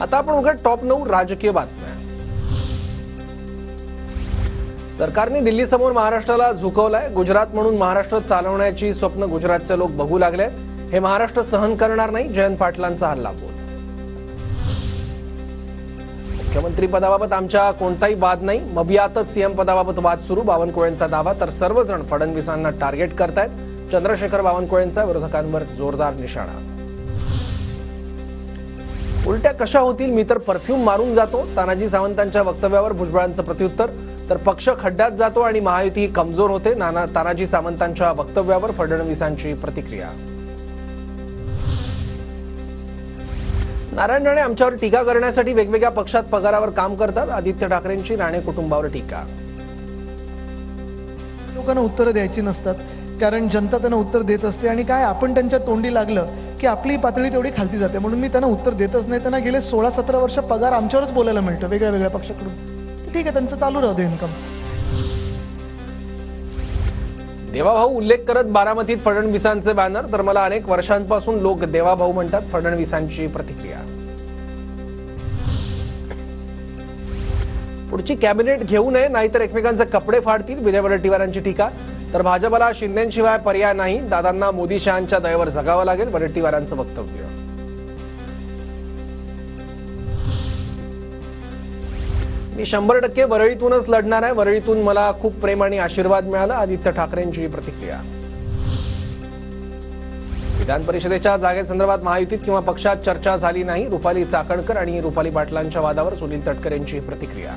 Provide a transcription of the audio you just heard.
आता आपण बघा टॉप 9 राजकीय बातम्या। सरकारने दिल्ली समोर महाराष्ट्राला झुकवलाय। गुजरात म्हणून महाराष्ट्र चालवण्याची स्वप्न गुजरातचे लोक बघू लागलेत। हे महाराष्ट्र सहन करणार नाही, जयंत पाटलांचा हल्ला बोल। मुख्यमंत्री पदाबाबत आमच्या कोणताही वाद नाही, मबियातच सीएम पदाबाबत वाद सुरू, बावनकुळेंचा दावा। तर सर्वजण फडणवीसांना टार्गेट करतायत। चंद्रशेखर बावनकुळेंचा विरोधकांवर जोरदार निशाणा। उलट्या कशा होतील, मी तर परफ्यूम मारून जातो, तानाजी सावंतांच्या वक्तव्यावर भुजबळांचं प्रत्युत्तर। तर पक्ष खड्ड्यात जातो आणि महायुती कमजोर होते, तानाजी सावंतांच्या वक्तव्यावर फडणवीसांची प्रतिक्रिया। नारायण राणे आमच्यावर टीका करण्यासाठी वेगवेगळ्या पक्षात पगारावर काम करतात। आदित्य ठाकरेंची राणे कुटुंबावर टीका। लोकांना उत्तरं द्यायची नसतात, कारण जनता त्यांना उत्तर देत असते आणि काय आपण त्यांच्या तोंडी लागलं की आपली पातळी तेवढी खालती जाते, म्हणून मी त्यांना उत्तर देतच नाही। त्यांना गेले 16-17 वर्ष पगार आमच्यावरच बोलायला मिळतं वेगळ्या वेगळ्या पक्षाकडून। ठीक आहे, त्यांचं चालू राहू दे इन्कम। देवाभाऊ उल्लेख करत बारामतीत फडणवीसांचे बॅनर। तर मला अनेक वर्षांपासून लोक देवाभाऊ म्हणतात, फडणवीसांची प्रतिक्रिया। पुढची कॅबिनेट घेऊ नये, नाहीतर एकमेकांचे कपडे फाडतील, विजय वडेट्टीवारांची टीका। तर भाजपला शिंदेंशिवाय पर्याय नाही, दादांना मोदी शहांच्या दयेवर जगावं लागेल, वडेट्टीवारांचं वक्तव्य। मी 100% वरळीतूनच लढणार आहे, वरळीतून मला खूप प्रेम आणि आशीर्वाद मिळाला, आदित्य ठाकरेंची प्रतिक्रिया। विधान परिषदेच्या जागेसंदर्भात महायुतीत किंवा पक्षात चर्चा झाली नाही, रुपाली चाकणकर आणि रुपाली पाटलांच्या वादावर सुनील तटकरेंची प्रतिक्रिया।